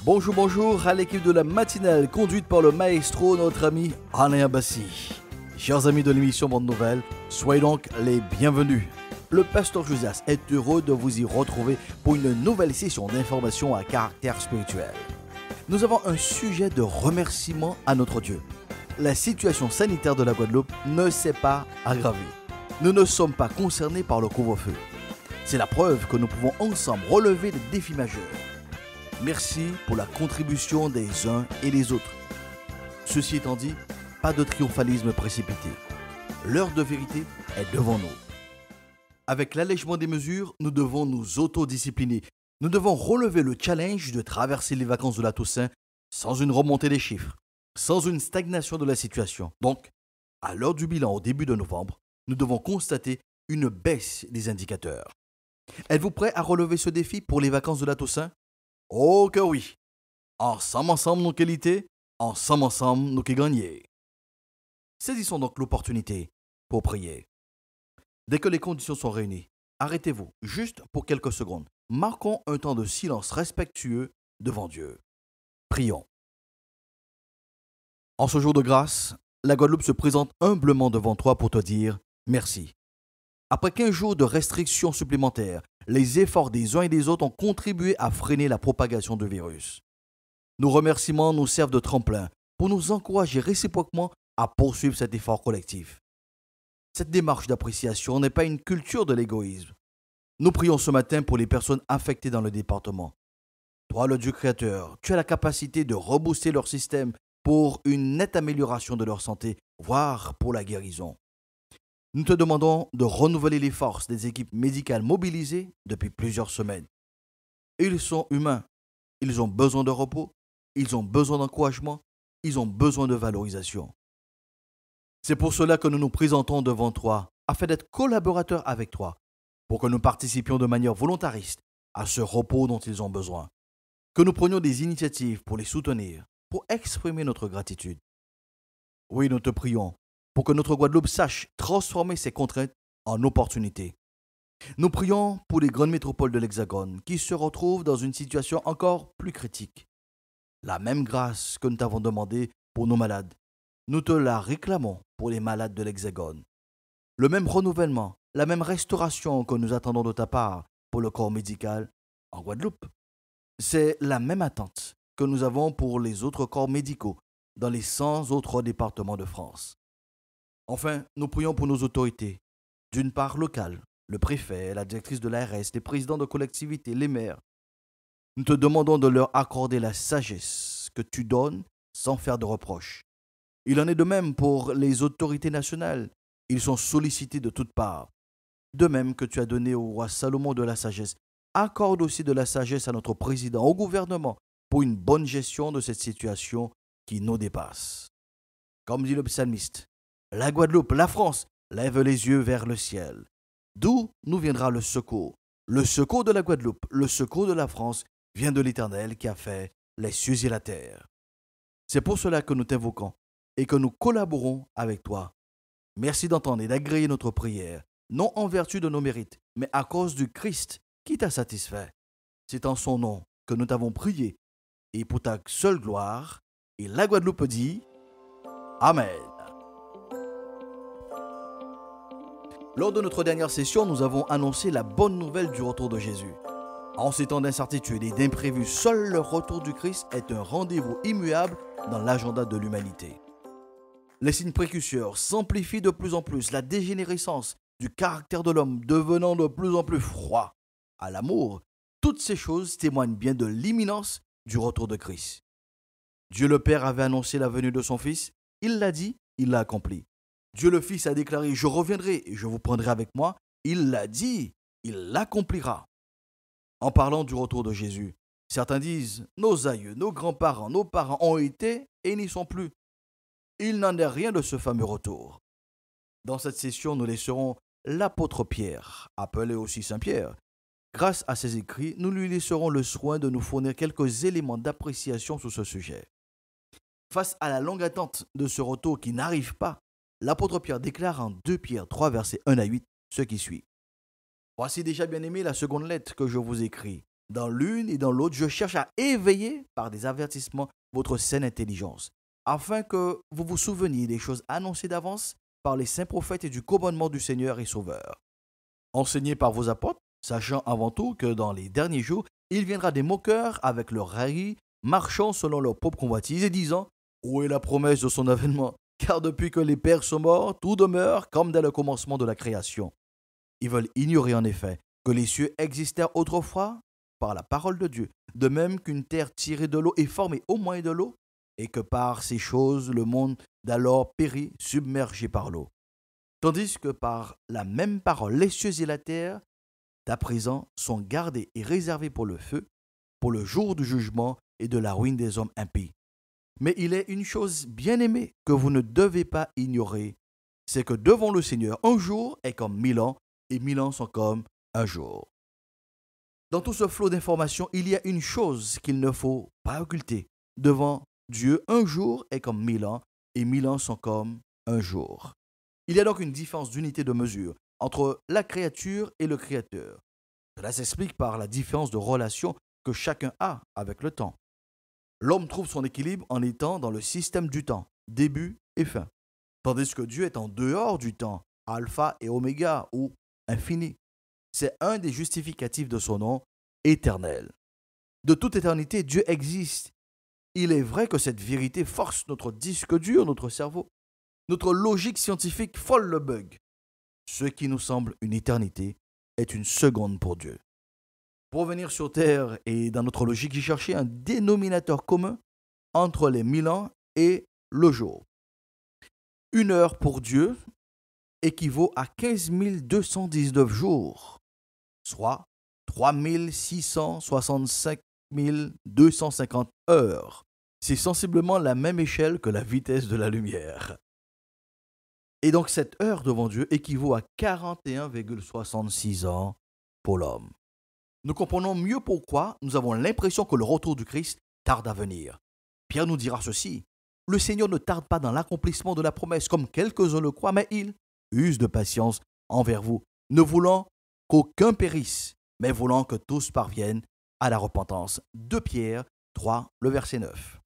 Bonjour, bonjour à l'équipe de la matinale conduite par le maestro, notre ami Alain Abassi. Chers amis de l'émission Bonne Nouvelle, soyez donc les bienvenus. Le pasteur Josias est heureux de vous y retrouver pour une nouvelle session d'information à caractère spirituel. Nous avons un sujet de remerciement à notre Dieu. La situation sanitaire de la Guadeloupe ne s'est pas aggravée. Nous ne sommes pas concernés par le couvre-feu. C'est la preuve que nous pouvons ensemble relever les défis majeurs. Merci pour la contribution des uns et des autres. Ceci étant dit, pas de triomphalisme précipité. L'heure de vérité est devant nous. Avec l'allègement des mesures, nous devons nous autodiscipliner. Nous devons relever le challenge de traverser les vacances de la Toussaint sans une remontée des chiffres, sans une stagnation de la situation. Donc, à l'heure du bilan au début de novembre, nous devons constater une baisse des indicateurs. Êtes-vous prêt à relever ce défi pour les vacances de la Toussaint? Oh que oui! Ensemble nos qualités, ensemble nous qui gagnons. Saisissons donc l'opportunité pour prier. Dès que les conditions sont réunies, arrêtez-vous juste pour quelques secondes. Marquons un temps de silence respectueux devant Dieu. Prions. En ce jour de grâce, la Guadeloupe se présente humblement devant toi pour te dire merci. Après 15 jours de restrictions supplémentaires, les efforts des uns et des autres ont contribué à freiner la propagation du virus. Nos remerciements nous servent de tremplin pour nous encourager réciproquement à poursuivre cet effort collectif. Cette démarche d'appréciation n'est pas une culture de l'égoïsme. Nous prions ce matin pour les personnes affectées dans le département. Toi, le Dieu créateur, tu as la capacité de rebooster leur système pour une nette amélioration de leur santé, voire pour la guérison. Nous te demandons de renouveler les forces des équipes médicales mobilisées depuis plusieurs semaines. Ils sont humains, ils ont besoin de repos, ils ont besoin d'encouragement, ils ont besoin de valorisation. C'est pour cela que nous nous présentons devant toi, afin d'être collaborateurs avec toi, pour que nous participions de manière volontariste à ce repos dont ils ont besoin. Que nous prenions des initiatives pour les soutenir, pour exprimer notre gratitude. Oui, nous te prions pour que notre Guadeloupe sache transformer ses contraintes en opportunités. Nous prions pour les grandes métropoles de l'Hexagone qui se retrouvent dans une situation encore plus critique. La même grâce que nous t'avons demandée pour nos malades, nous te la réclamons pour les malades de l'Hexagone. Le même renouvellement, la même restauration que nous attendons de ta part pour le corps médical en Guadeloupe. C'est la même attente que nous avons pour les autres corps médicaux dans les 100 autres départements de France. Enfin, nous prions pour nos autorités, d'une part locales, le préfet, la directrice de l'ARS, les présidents de collectivités, les maires. Nous te demandons de leur accorder la sagesse que tu donnes sans faire de reproches. Il en est de même pour les autorités nationales. Ils sont sollicités de toutes parts. De même que tu as donné au roi Salomon de la sagesse, accorde aussi de la sagesse à notre président, au gouvernement, pour une bonne gestion de cette situation qui nous dépasse. Comme dit le psalmiste, la Guadeloupe, la France, lève les yeux vers le ciel. D'où nous viendra le secours? Le secours de la Guadeloupe, le secours de la France vient de l'Éternel qui a fait les cieux et la terre. C'est pour cela que nous t'invoquons et que nous collaborons avec toi. Merci d'entendre et d'agréer notre prière, non en vertu de nos mérites, mais à cause du Christ qui t'a satisfait. C'est en son nom que nous t'avons prié et pour ta seule gloire. Et la Guadeloupe dit Amen. Lors de notre dernière session, nous avons annoncé la bonne nouvelle du retour de Jésus. En ces temps d'incertitude et d'imprévus, seul le retour du Christ est un rendez-vous immuable dans l'agenda de l'humanité. Les signes précurseurs s'amplifient de plus en plus, la dégénérescence du caractère de l'homme devenant de plus en plus froid à l'amour. Toutes ces choses témoignent bien de l'imminence du retour de Christ. Dieu le Père avait annoncé la venue de son Fils, il l'a dit, il l'a accompli. Dieu le Fils a déclaré « Je reviendrai et je vous prendrai avec moi », il l'a dit, il l'accomplira. En parlant du retour de Jésus, certains disent « Nos aïeux, nos grands-parents, nos parents ont été et n'y sont plus ». Il n'en est rien de ce fameux retour. Dans cette session, nous laisserons l'apôtre Pierre, appelé aussi Saint-Pierre. Grâce à ses écrits, nous lui laisserons le soin de nous fournir quelques éléments d'appréciation sur ce sujet. Face à la longue attente de ce retour qui n'arrive pas, l'apôtre Pierre déclare en 2 Pierre 3, versets 1 à 8, ce qui suit. Voici déjà, bien-aimés, la seconde lettre que je vous écris. Dans l'une et dans l'autre, je cherche à éveiller par des avertissements votre saine intelligence, afin que vous vous souveniez des choses annoncées d'avance par les saints prophètes et du commandement du Seigneur et Sauveur. Enseigné par vos apôtres, sachant avant tout que dans les derniers jours, il viendra des moqueurs avec leurs railleries, marchant selon leur propre convoitise et disant: Où est la promesse de son avènement? Car depuis que les pères sont morts, tout demeure comme dès le commencement de la création. Ils veulent ignorer en effet que les cieux existèrent autrefois par la parole de Dieu, de même qu'une terre tirée de l'eau est formée au moyen de l'eau, et que par ces choses le monde d'alors périt, submergé par l'eau. Tandis que par la même parole, les cieux et la terre, d'à présent, sont gardés et réservés pour le feu, pour le jour du jugement et de la ruine des hommes impies. Mais il est une chose bien aimée que vous ne devez pas ignorer, c'est que devant le Seigneur, un jour est comme 1000 ans, et 1000 ans sont comme un jour. Dans tout ce flot d'informations, il y a une chose qu'il ne faut pas occulter. Devant Dieu, un jour est comme 1000 ans, et 1000 ans sont comme un jour. Il y a donc une différence d'unité de mesure entre la créature et le Créateur. Cela s'explique par la différence de relation que chacun a avec le temps. L'homme trouve son équilibre en étant dans le système du temps, début et fin, tandis que Dieu est en dehors du temps, alpha et oméga ou infini. C'est un des justificatifs de son nom éternel. De toute éternité, Dieu existe. Il est vrai que cette vérité force notre disque dur, notre cerveau. Notre logique scientifique folle le bug. Ce qui nous semble une éternité est une seconde pour Dieu. Pour revenir sur Terre et dans notre logique, j'ai cherché un dénominateur commun entre les 1000 ans et le jour. Une heure pour Dieu équivaut à 15 219 jours, soit 3665 250 heures. C'est sensiblement la même échelle que la vitesse de la lumière. Et donc cette heure devant Dieu équivaut à 41,66 ans pour l'homme. Nous comprenons mieux pourquoi nous avons l'impression que le retour du Christ tarde à venir. Pierre nous dira ceci: le Seigneur ne tarde pas dans l'accomplissement de la promesse comme quelques-uns le croient, mais il use de patience envers vous, ne voulant qu'aucun périsse, mais voulant que tous parviennent à la repentance. 2 Pierre 3, le verset 9.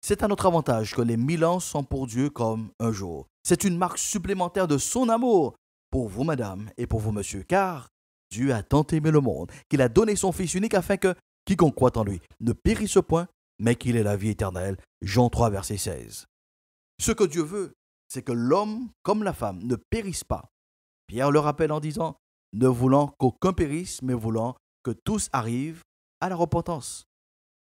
C'est à notre avantage que les 1000 ans sont pour Dieu comme un jour. C'est une marque supplémentaire de son amour pour vous, madame, et pour vous, monsieur, car Dieu a tant aimé le monde qu'il a donné son Fils unique afin que quiconque croit en lui ne périsse point, mais qu'il ait la vie éternelle. Jean 3, verset 16. Ce que Dieu veut, c'est que l'homme comme la femme ne périsse pas. Pierre le rappelle en disant: ne voulant qu'aucun périsse, mais voulant que tous arrivent à la repentance.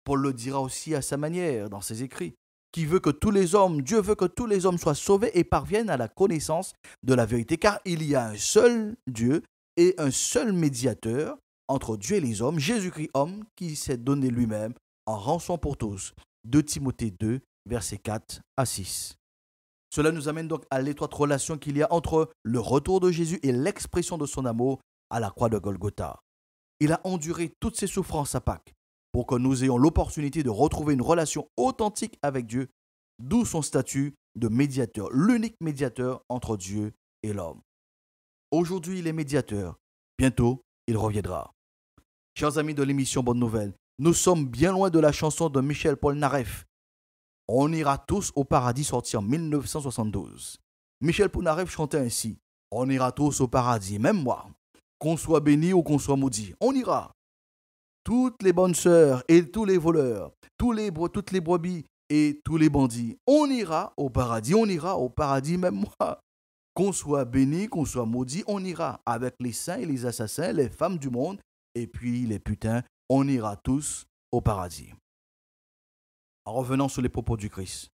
Paul le dira aussi à sa manière dans ses écrits, qui veut que tous les hommes, Dieu veut que tous les hommes soient sauvés et parviennent à la connaissance de la vérité, car il y a un seul Dieu et un seul médiateur entre Dieu et les hommes, Jésus-Christ homme, qui s'est donné lui-même en rançon pour tous. 2 Timothée 2, versets 4 à 6. Cela nous amène donc à l'étroite relation qu'il y a entre le retour de Jésus et l'expression de son amour à la croix de Golgotha. Il a enduré toutes ses souffrances à Pâques pour que nous ayons l'opportunité de retrouver une relation authentique avec Dieu, d'où son statut de médiateur, l'unique médiateur entre Dieu et l'homme. Aujourd'hui, il est médiateur. Bientôt, il reviendra. Chers amis de l'émission Bonne Nouvelle, nous sommes bien loin de la chanson de Michel Polnareff. On ira tous au paradis, sorti en 1972. Michel Polnareff chantait ainsi: on ira tous au paradis, même moi. Qu'on soit béni ou qu'on soit maudit, on ira. Toutes les bonnes sœurs et tous les voleurs, toutes les brebis et tous les bandits, on ira au paradis, même moi. Qu'on soit béni, qu'on soit maudit, on ira. Avec les saints et les assassins, les femmes du monde, et puis les putains, on ira tous au paradis. En revenant sur les propos du Christ,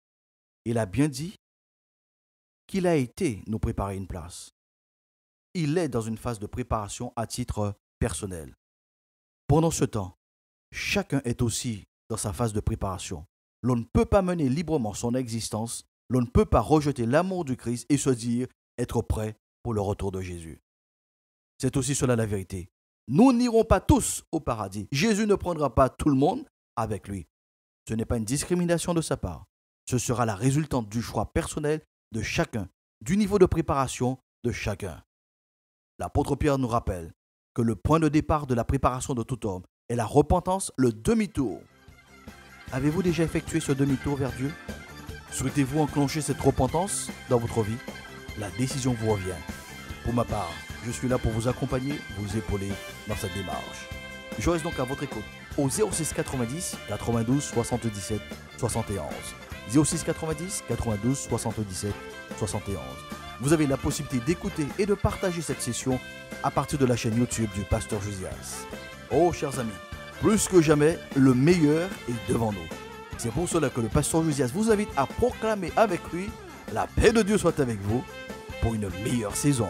il a bien dit qu'il a été nous préparer une place. Il est dans une phase de préparation à titre personnel. Pendant ce temps, chacun est aussi dans sa phase de préparation. L'on ne peut pas mener librement son existence, l'on ne peut pas rejeter l'amour du Christ et se dire être prêt pour le retour de Jésus. C'est aussi cela la vérité. Nous n'irons pas tous au paradis. Jésus ne prendra pas tout le monde avec lui. Ce n'est pas une discrimination de sa part. Ce sera la résultante du choix personnel de chacun, du niveau de préparation de chacun. L'apôtre Pierre nous rappelle que le point de départ de la préparation de tout homme est la repentance, le demi-tour. Avez-vous déjà effectué ce demi-tour vers Dieu? Souhaitez-vous enclencher cette repentance dans votre vie? La décision vous revient. Pour ma part, je suis là pour vous accompagner, vous épauler dans cette démarche. Je reste donc à votre écoute au 06 90 92 77 71. 06 90 92 77 71. Vous avez la possibilité d'écouter et de partager cette session à partir de la chaîne YouTube du Pasteur Josias. Oh, chers amis, plus que jamais, le meilleur est devant nous. C'est pour cela que le Pasteur Josias vous invite à proclamer avec lui: la paix de Dieu soit avec vous pour une meilleure saison.